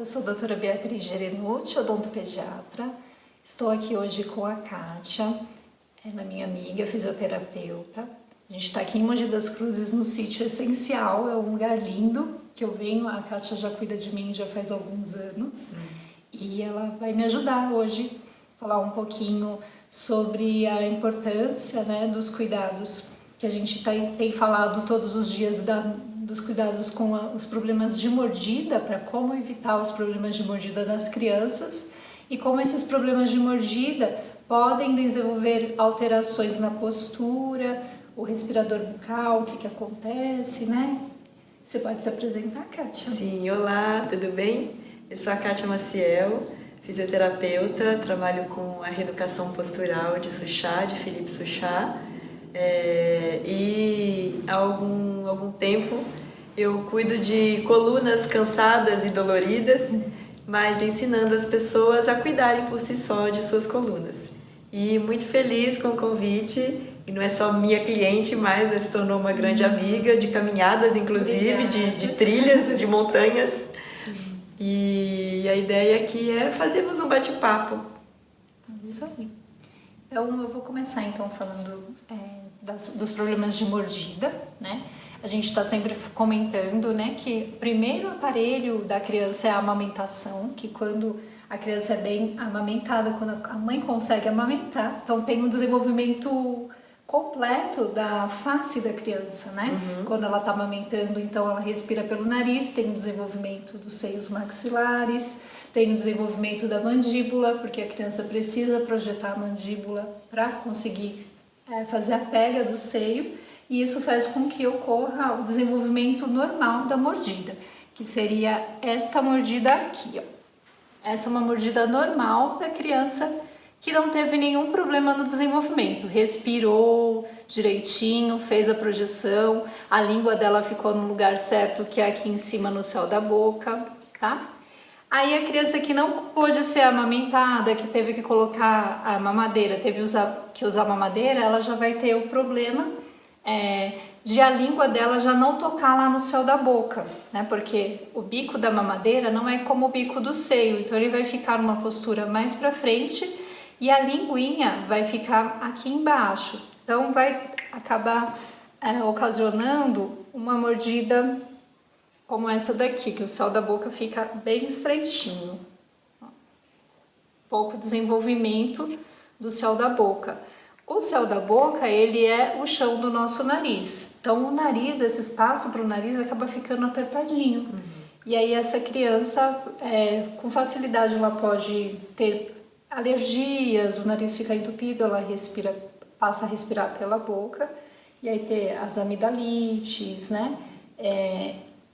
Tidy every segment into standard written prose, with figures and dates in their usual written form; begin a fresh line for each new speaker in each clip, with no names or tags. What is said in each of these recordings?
eu sou a doutora Beatriz Gerenucci, odontopediatra. Estou aqui hoje com a Kátia, ela é minha amiga, fisioterapeuta. A gente está aqui em Mogi das Cruzes, no Sítio Essencial, é um lugar lindo que eu venho. A Kátia já cuida de mim já faz alguns anos e ela vai me ajudar hoje a falar um pouquinho sobre a importância, né, dos cuidados que a gente tem falado todos os dias dos cuidados com os problemas de mordida, para como evitar os problemas de mordida das crianças e como esses problemas de mordida podem desenvolver alterações na postura, o respirador bucal, o que acontece, né? Você pode se apresentar, Kátia?
Sim, olá, tudo bem? Eu sou a Kátia Maciel, fisioterapeuta, trabalho com a reeducação postural de Suchá, de Philippe Suchá. E há algum tempo eu cuido de colunas cansadas e doloridas, mas ensinando as pessoas a cuidarem por si só de suas colunas. E muito feliz com o convite, e não é só minha cliente, mas se tornou uma grande amiga, de caminhadas inclusive, de trilhas, de montanhas. Sim. E a ideia aqui é fazermos um bate-papo.
Isso aí. Então eu vou começar então falando dos problemas de mordida, né? A gente está sempre comentando, né, que o primeiro aparelho da criança é a amamentação, que quando a criança é bem amamentada, quando a mãe consegue amamentar, então tem um desenvolvimento completo da face da criança, né? Quando ela está amamentando, então ela respira pelo nariz, tem o desenvolvimento dos seios maxilares, tem o desenvolvimento da mandíbula, porque a criança precisa projetar a mandíbula para conseguir fazer a pega do seio, e isso faz com que ocorra o desenvolvimento normal da mordida, que seria esta mordida aqui, ó. Essa é uma mordida normal da criança que não teve nenhum problema no desenvolvimento, respirou direitinho, fez a projeção, a língua dela ficou no lugar certo, que é aqui em cima no céu da boca, tá? Aí a criança que não pôde ser amamentada, que teve que colocar a mamadeira, teve que usar a mamadeira, ela já vai ter o problema de a língua dela já não tocar lá no céu da boca, né? Porque o bico da mamadeira não é como o bico do seio, então ele vai ficar numa postura mais para frente e a linguinha vai ficar aqui embaixo. Então vai acabar ocasionando uma mordida como essa daqui, que o céu da boca fica bem estreitinho. Pouco desenvolvimento do céu da boca. O céu da boca, ele é o chão do nosso nariz. Então, o nariz, esse espaço para o nariz acaba ficando apertadinho. E aí, essa criança, com facilidade, ela pode ter alergias, o nariz fica entupido, ela passa a respirar pela boca. E aí, ter as amidalites, né?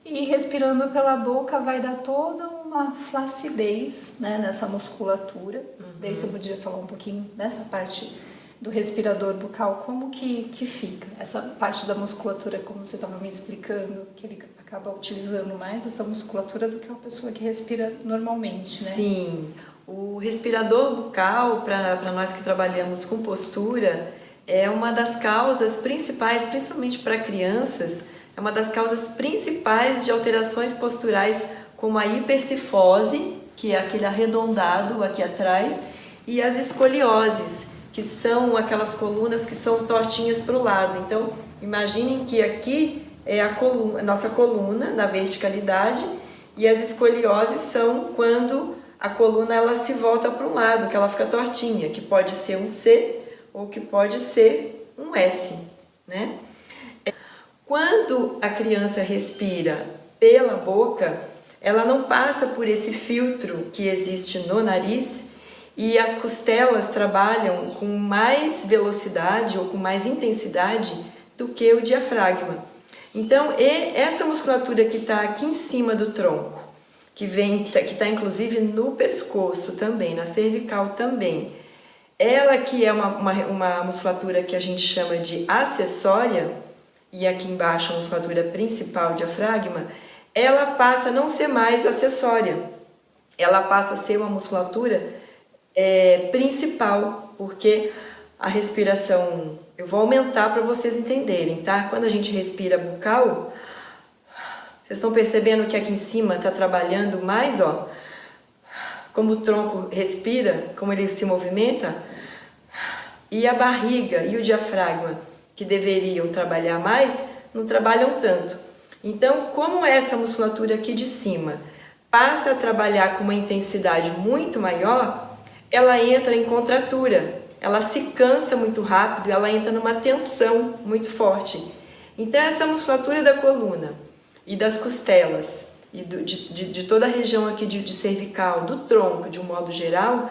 E respirando pela boca vai dar toda uma flacidez, né, nessa musculatura. Daí você podia falar um pouquinho dessa parte do respirador bucal, como que fica? Essa parte da musculatura, como você estava me explicando, que ele acaba utilizando mais essa musculatura do que uma pessoa que respira normalmente, né?
Sim, o respirador bucal, para nós que trabalhamos com postura, é uma das causas principais, principalmente para crianças, é uma das causas principais de alterações posturais, como a hipercifose, que é aquele arredondado aqui atrás, e as escolioses, que são aquelas colunas que são tortinhas para o lado. Então, imaginem que aqui é a nossa coluna na verticalidade, e as escolioses são quando a coluna ela se volta para um lado, que ela fica tortinha, que pode ser um C ou que pode ser um S, né? Quando a criança respira pela boca, ela não passa por esse filtro que existe no nariz e as costelas trabalham com mais velocidade ou com mais intensidade do que o diafragma. Então, essa musculatura que está aqui em cima do tronco, que está inclusive no pescoço também, na cervical também, ela que é uma musculatura que a gente chama de acessória, e aqui embaixo a musculatura principal, diafragma, ela passa a não ser mais acessória, ela passa a ser uma musculatura principal, porque a respiração, eu vou aumentar para vocês entenderem, tá? Quando a gente respira bucal, vocês estão percebendo que aqui em cima está trabalhando mais, ó, como o tronco respira, como ele se movimenta, e a barriga e o diafragma, que deveriam trabalhar mais, não trabalham tanto. Então, como essa musculatura aqui de cima passa a trabalhar com uma intensidade muito maior, ela entra em contratura, ela se cansa muito rápido, ela entra numa tensão muito forte. Então, essa musculatura da coluna e das costelas, e de toda a região aqui de cervical, do tronco, de um modo geral,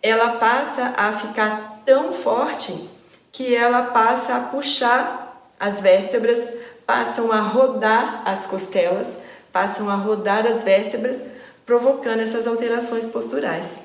ela passa a ficar tão forte que ela passa a puxar as vértebras, passam a rodar as costelas, passam a rodar as vértebras, provocando essas alterações posturais.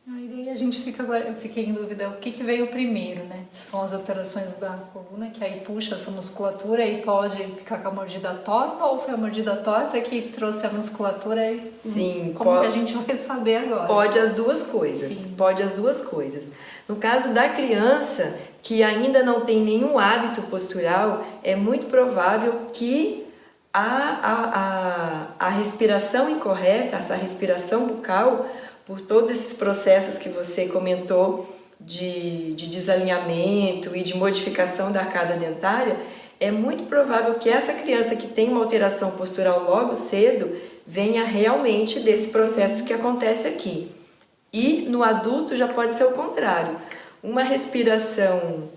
Aí daí a gente fica agora, eu fiquei em dúvida, o que veio primeiro, né? São as alterações da coluna, que aí puxa essa musculatura e pode ficar com a mordida torta, ou foi a mordida torta que trouxe a musculatura? E
Sim,
como que a gente vai saber agora?
Pode as duas coisas. Sim. Pode as duas coisas. No caso da criança que ainda não tem nenhum hábito postural, é muito provável que a respiração incorreta, essa respiração bucal, por todos esses processos que você comentou de desalinhamento e de modificação da arcada dentária, é muito provável que essa criança que tem uma alteração postural logo cedo venha realmente desse processo que acontece aqui. E no adulto já pode ser o contrário. Uma respiração,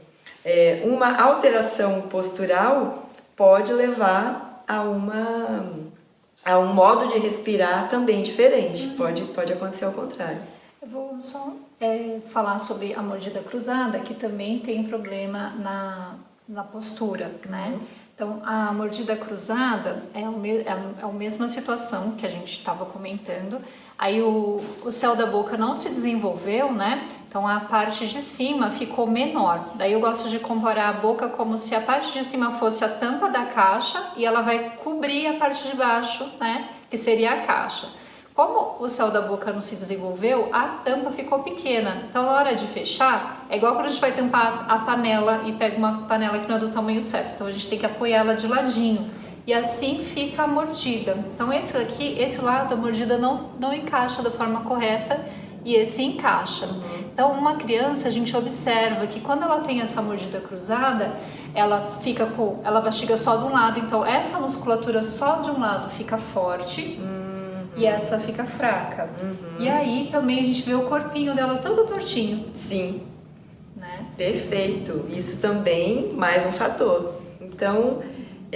uma alteração postural pode levar a um modo de respirar também diferente. Pode acontecer ao contrário.
Eu vou só falar sobre a mordida cruzada, que também tem problema na postura, né? Então, a mordida cruzada é a mesma situação que a gente estava comentando. Aí o céu da boca não se desenvolveu, né? Então a parte de cima ficou menor. Daí eu gosto de comparar a boca como se a parte de cima fosse a tampa da caixa e ela vai cobrir a parte de baixo, né? Que seria a caixa. Como o céu da boca não se desenvolveu, a tampa ficou pequena. Então na hora de fechar, é igual quando a gente vai tampar a panela e pega uma panela que não é do tamanho certo. Então a gente tem que apoiar ela de ladinho. E assim fica a mordida. Então esse lado, a mordida não encaixa da forma correta e esse encaixa. Então uma criança, a gente observa que quando ela tem essa mordida cruzada, ela mastiga só de um lado. Então essa musculatura só de um lado fica forte e essa fica fraca. E aí também a gente vê o corpinho dela todo tortinho.
Sim.
Né?
Perfeito. Isso também mais um fator. Então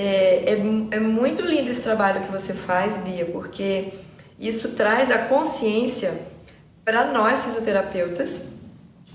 é muito lindo esse trabalho que você faz, Bia, porque isso traz a consciência para nós fisioterapeutas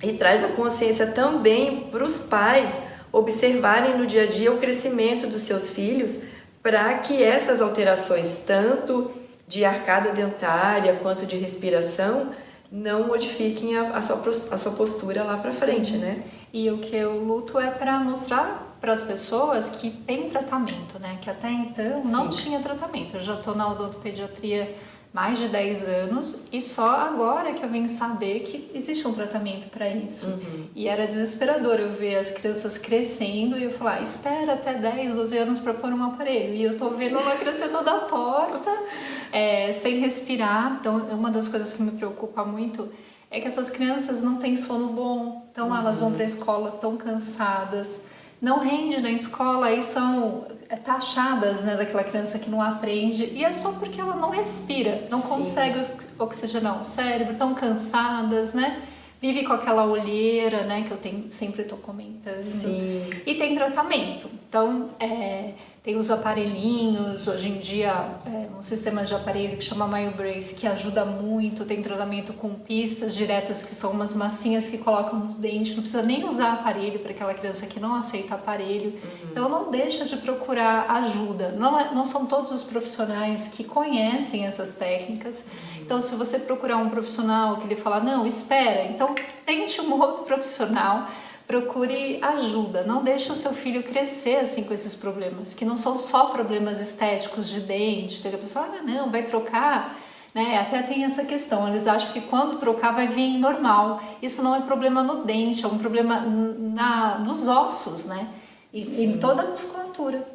e traz a consciência também para os pais observarem no dia a dia o crescimento dos seus filhos, para que essas alterações, tanto de arcada dentária quanto de respiração, não modifiquem a sua postura lá para frente, né?
E o que eu luto é para mostrar para as pessoas que tem tratamento, né? Que até então não tinha tratamento. Eu já estou na odontopediatria mais de 10 anos e só agora que eu vim saber que existe um tratamento para isso. E era desesperador eu ver as crianças crescendo e eu falar, espera até 10, 12 anos para pôr um aparelho. E eu tô vendo ela crescer toda torta, sem respirar. Então, uma das coisas que me preocupa muito é que essas crianças não têm sono bom. Então, elas vão para a escola tão cansadas, não rende na escola e são taxadas, né, daquela criança que não aprende, e é só porque ela não respira, não consegue oxigenar o cérebro, tão cansadas, né? Vive com aquela olheira, né, que eu sempre estou comentando.
Sim.
E tem tratamento. Então, tem os aparelhinhos, hoje em dia, um sistema de aparelho que chama MyoBrace, que ajuda muito, tem tratamento com pistas diretas, que são umas massinhas que colocam no dente, não precisa nem usar aparelho para aquela criança que não aceita aparelho. Então, não deixa de procurar ajuda. Não são todos os profissionais que conhecem essas técnicas. Então, se você procurar um profissional que ele falar, não, espera, então tente um outro profissional, procure ajuda, não deixe o seu filho crescer assim com esses problemas, que não são só problemas estéticos de dente, que a pessoa não, vai trocar, né? Até tem essa questão, eles acham que quando trocar vai vir normal, isso não é problema no dente, é um problema nos ossos, né? E em toda a musculatura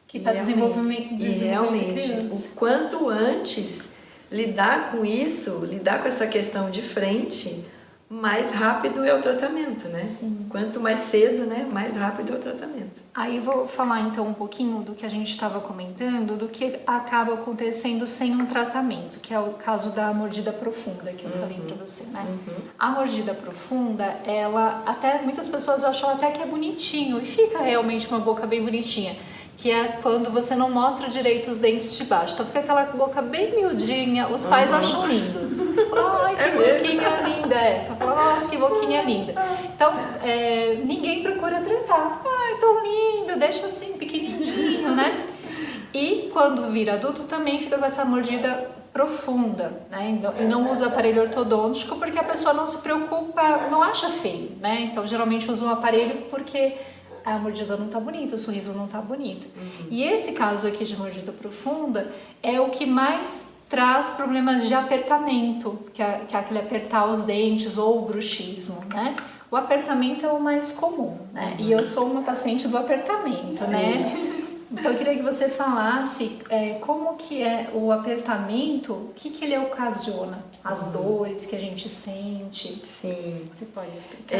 que está desenvolvendo
e realmente, o quanto antes lidar com isso, lidar com essa questão de frente, mais rápido é o tratamento, né?
Sim.
Quanto mais cedo, né, mais rápido é o tratamento.
Aí vou falar então um pouquinho do que a gente estava comentando, do que acaba acontecendo sem um tratamento, que é o caso da mordida profunda que eu falei para você, né? A mordida profunda, ela até muitas pessoas acham até que é bonitinho e fica realmente uma boca bem bonitinha, que é quando você não mostra direito os dentes de baixo. Então fica aquela boca bem miudinha, os pais acham lindos. Ai, que boquinha linda! Então fala, nossa, que boquinha linda. Então, ninguém procura tratar. Ai, tão lindo, deixa assim, pequenininho, né? E quando vira adulto também fica com essa mordida profunda, né? E não usa aparelho ortodôntico porque a pessoa não se preocupa, não acha feio, né? Então geralmente usa um aparelho porque a mordida não tá bonita, o sorriso não tá bonito. E esse caso aqui de mordida profunda é o que mais traz problemas de apertamento, que é aquele apertar os dentes ou o bruxismo, né? O apertamento é o mais comum, né? E eu sou uma paciente do apertamento, né? Então eu queria que você falasse como que é o apertamento, o que ele ocasiona, as dores que a gente sente.
Sim.
Você pode explicar?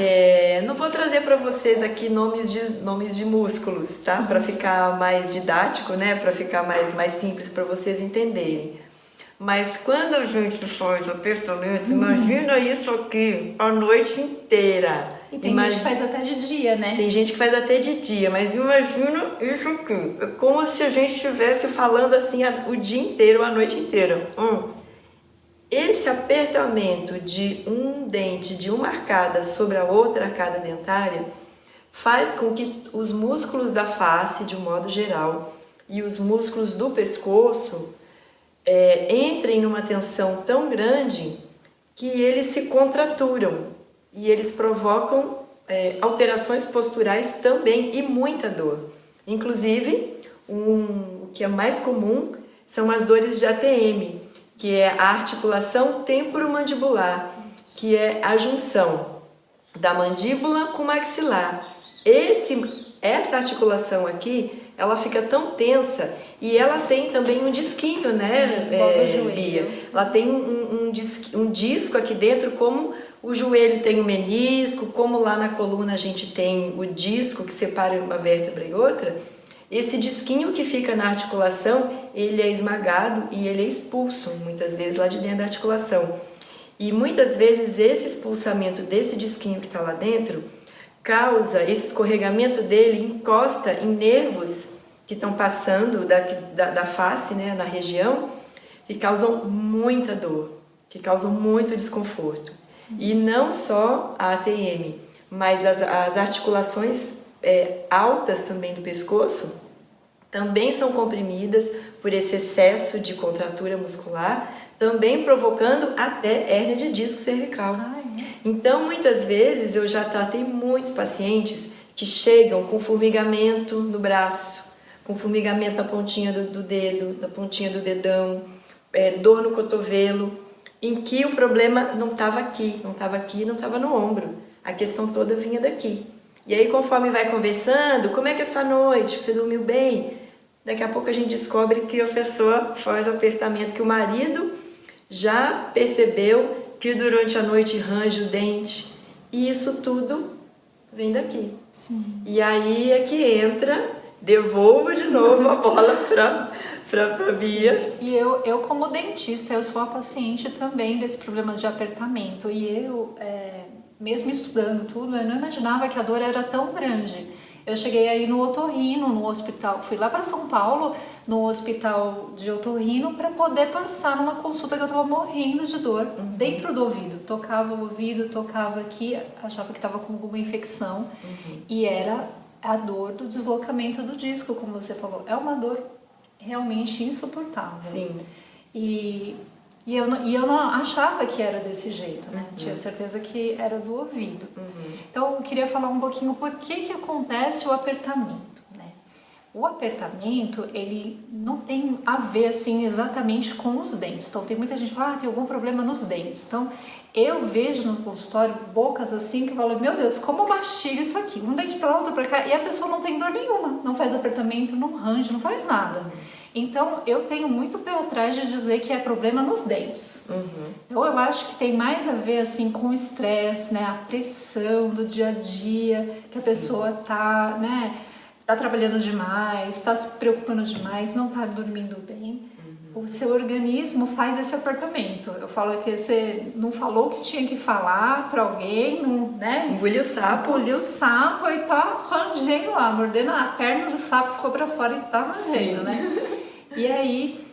Não vou trazer para vocês aqui nomes de músculos, tá? Para ficar mais didático, né? Para ficar mais simples para vocês entenderem. Mas quando a gente faz apertamento, imagina isso aqui a noite inteira.
E tem gente que faz até de dia, né?
Tem gente que faz até de dia, mas imagina isso aqui. É como se a gente estivesse falando assim o dia inteiro, a noite inteira. Esse apertamento de um dente, de uma arcada sobre a outra arcada dentária, faz com que os músculos da face, de um modo geral, e os músculos do pescoço entrem numa tensão tão grande que eles se contraturam e eles provocam alterações posturais também e muita dor. Inclusive, o que é mais comum são as dores de ATM, que é a articulação temporomandibular, que é a junção da mandíbula com o maxilar. Essa articulação aqui, ela fica tão tensa e ela tem também um disquinho, né, Bia? Ela tem um disco aqui dentro, como o joelho tem o menisco, como lá na coluna a gente tem o disco que separa uma vértebra e outra. Esse disquinho que fica na articulação, ele é esmagado e ele é expulso, muitas vezes, lá de dentro da articulação. E muitas vezes esse expulsamento desse disquinho que está lá dentro causa, esse escorregamento dele encosta em nervos que estão passando da face, né, na região, que causam muita dor, que causam muito desconforto. E não só a ATM, mas as articulações altas também do pescoço também são comprimidas por esse excesso de contratura muscular, também provocando até hérnia de disco cervical. Então, muitas vezes, eu já tratei muitos pacientes que chegam com formigamento no braço, com formigamento na pontinha do dedo, na pontinha do dedão, dor no cotovelo, em que o problema não estava aqui, não estava no ombro. A questão toda vinha daqui. E aí, conforme vai conversando, como é que é a sua noite? Você dormiu bem? Daqui a pouco a gente descobre que a pessoa faz o apertamento, que o marido já percebeu que durante a noite range o dente. E isso tudo vem daqui.
Sim.
E aí é que entra, devolvo de novo a bola para Bia.
E eu como dentista, eu sou a paciente também desse problema de apertamento. E eu, mesmo estudando tudo, eu não imaginava que a dor era tão grande. Eu cheguei aí no otorrino, no hospital, fui lá para São Paulo, no hospital de otorrino, para poder passar numa consulta que eu estava morrendo de dor dentro do ouvido. Tocava o ouvido, tocava aqui, achava que estava com alguma infecção. E era a dor do deslocamento do disco, como você falou. É uma dor realmente insuportável.
Sim.
E eu não achava que era desse jeito, né? Tinha certeza que era do ouvido. Então, eu queria falar um pouquinho por que acontece o apertamento, né? O apertamento, ele não tem a ver, assim, exatamente com os dentes. Então, tem muita gente que fala, tem algum problema nos dentes. Então, eu vejo no consultório bocas assim que falam, meu Deus, como mastiga isso aqui? Um dente para lá, outro para cá. E a pessoa não tem dor nenhuma, não faz apertamento, não range, não faz nada. Então, eu tenho muito pé atrás de dizer que é problema nos dentes. Então, eu acho que tem mais a ver, assim, com o estresse, né? A pressão do dia a dia, que a pessoa tá, né? Tá trabalhando demais, tá se preocupando demais, não tá dormindo bem. O seu organismo faz esse apertamento. Eu falo que você não falou o que tinha que falar para alguém, não, né?
Engoliu o sapo.
Engoliu o sapo e tá rangendo lá, mordendo a perna do sapo, ficou para fora e tá rangendo, né? E aí,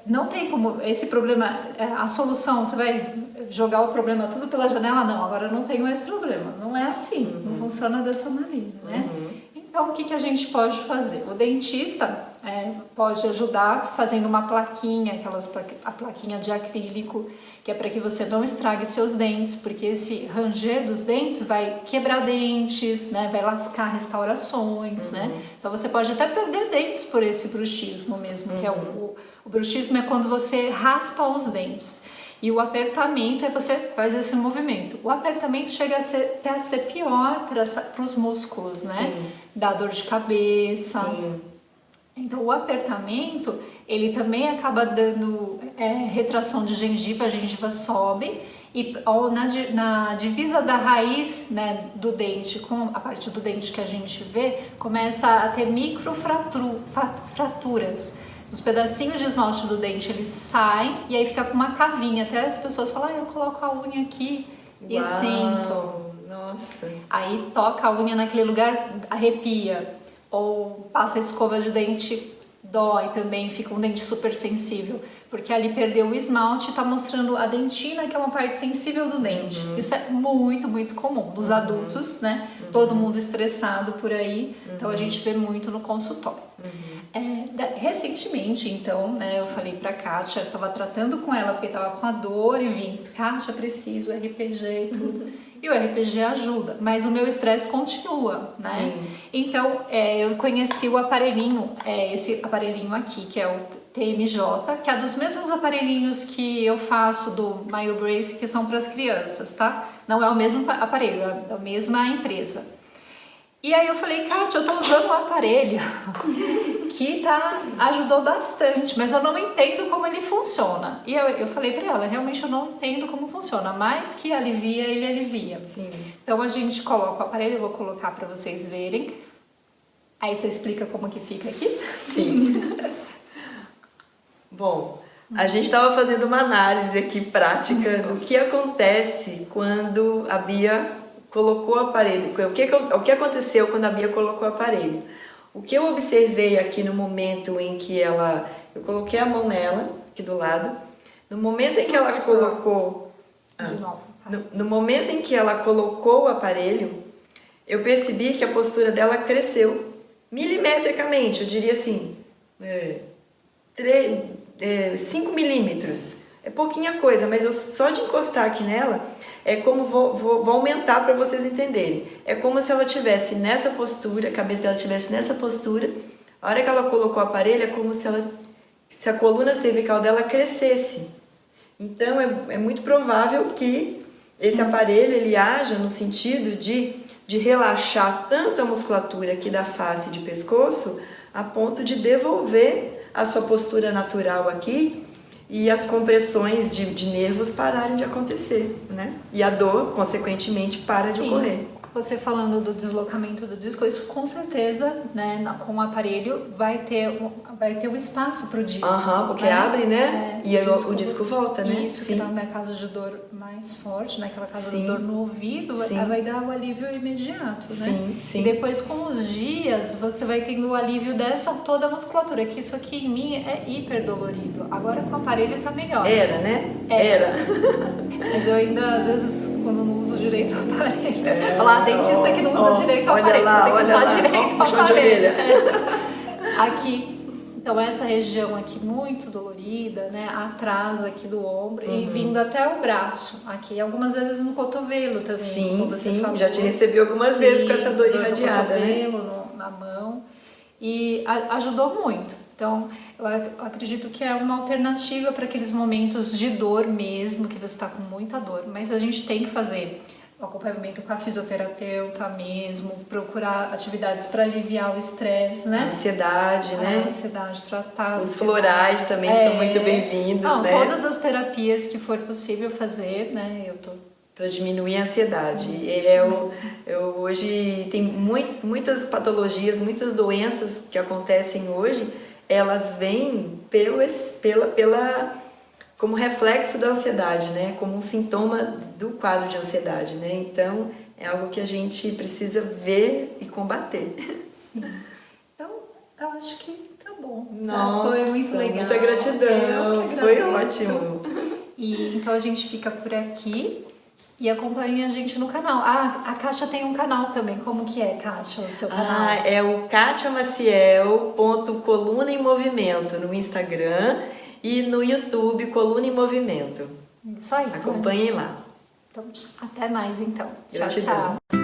não tem como, esse problema, a solução, você vai jogar o problema tudo pela janela? Não, agora não tem mais problema. Não é assim, não funciona dessa maneira, né? Então, o que a gente pode fazer? O dentista pode ajudar fazendo uma plaquinha, a plaquinha de acrílico, que é para que você não estrague seus dentes, porque esse ranger dos dentes vai quebrar dentes, né? Vai lascar restaurações, né? Então, você pode até perder dentes por esse bruxismo mesmo, que é o bruxismo é quando você raspa os dentes. E o apertamento é você faz esse movimento. O apertamento chega até a ser pior para os músculos, né?
Sim.
Dá dor de cabeça.
Sim.
Então, o apertamento, ele também acaba dando retração de gengiva, a gengiva sobe e na divisa da raiz, né, do dente, com a parte do dente que a gente vê, começa a ter microfraturas. Os pedacinhos de esmalte do dente, eles saem e aí fica com uma cavinha. Até as pessoas falam, eu coloco a unha aqui e sinto.
Nossa.
Aí toca a unha naquele lugar, arrepia. Ou passa a escova de dente, dói também, fica um dente super sensível. Porque ali perdeu o esmalte e está mostrando a dentina, que é uma parte sensível do dente. Isso é muito, muito comum nos adultos, né? Todo mundo estressado por aí, então a gente vê muito no consultório. Recentemente, então, né, eu falei pra Kátia, eu tava tratando com ela porque tava com a dor e vim, Kátia, preciso RPG e tudo. E o RPG ajuda, mas o meu estresse continua, né?
Sim.
Então, eu conheci o aparelhinho, esse aparelhinho aqui, que é o TMJ, que é dos mesmos aparelhinhos que eu faço do MyoBrace, que são para as crianças, tá? Não é o mesmo aparelho, é da mesma empresa. E aí eu falei, Kátia, eu tô usando um aparelho que ajudou bastante, mas eu não entendo como ele funciona. E eu falei pra ela, realmente eu não entendo como funciona, mas que alivia, ele alivia.
Sim.
Então a gente coloca o aparelho, eu vou colocar pra vocês verem. Aí você explica como que fica aqui?
Sim. Bom, a gente estava fazendo uma análise aqui prática do que acontece quando a Bia colocou o aparelho, o que aconteceu quando a Bia colocou o aparelho. O que eu observei aqui no momento em que eu coloquei a mão nela, aqui do lado, no momento em que ela colocou, no momento em que ela colocou o aparelho, eu percebi que a postura dela cresceu milimetricamente, eu diria assim, 5 milímetros. É pouquinha coisa, mas só de encostar aqui nela, é como vou aumentar para vocês entenderem. É como se ela estivesse nessa postura, a cabeça dela estivesse nessa postura. A hora que ela colocou o aparelho, é como se a coluna cervical dela crescesse. Então, é muito provável que esse aparelho ele haja no sentido de relaxar tanto a musculatura aqui da face e de pescoço, a ponto de devolver a sua postura natural aqui e as compressões de nervos pararem de acontecer, né? E a dor, consequentemente, para de ocorrer.
Você falando do deslocamento do disco, isso com certeza, né, com o aparelho vai ter um espaço para o disco.
Porque abre, né? E o disco volta, né?
Isso, que tá na causa de dor mais forte, né? Aquela causa de dor no ouvido, vai dar o alívio imediato, né?
Sim.
E depois, com os dias, você vai tendo o alívio dessa toda a musculatura, que isso aqui em mim é hiper dolorido. Agora com o aparelho tá melhor.
Era, né? Era.
Mas eu ainda, às vezes, quando não uso direito o aparelho, olha lá, dentista que não usa direito o aparelho, tem que usar direito o aparelho. Aqui, então essa região aqui muito dolorida, né, atrás aqui do ombro e vindo até o braço, aqui algumas vezes no cotovelo também.
Sim, já te recebi algumas vezes com essa dor irradiada,
né? No cotovelo, na mão, e ajudou muito. Então, eu acredito que é uma alternativa para aqueles momentos de dor mesmo, que você está com muita dor, mas a gente tem que fazer o acompanhamento com a fisioterapeuta mesmo, procurar atividades para aliviar o estresse, né?
Ansiedade, né?
A ansiedade, tratar.
Os florais também são muito bem-vindos,
Não,
né?
todas as terapias que for possível fazer, né? Eu tô
para diminuir a ansiedade. Hoje tem muitas patologias, muitas doenças que acontecem hoje, elas vêm como reflexo da ansiedade, né? Como um sintoma do quadro de ansiedade, né? Então, é algo que a gente precisa ver e combater.
Sim. Então, eu acho que tá bom.
Nossa,
foi muito legal.
Muita gratidão, foi ótimo.
E então a gente fica por aqui. E acompanhe a gente no canal. Ah, a Kátia tem um canal também. Como que é, Kátia, o seu canal?
É o katiamaciel.coluna em movimento no Instagram e no YouTube Coluna em Movimento.
Isso aí.
Acompanhem lá.
Então, até mais então.
Gratidão.
Tchau, tchau.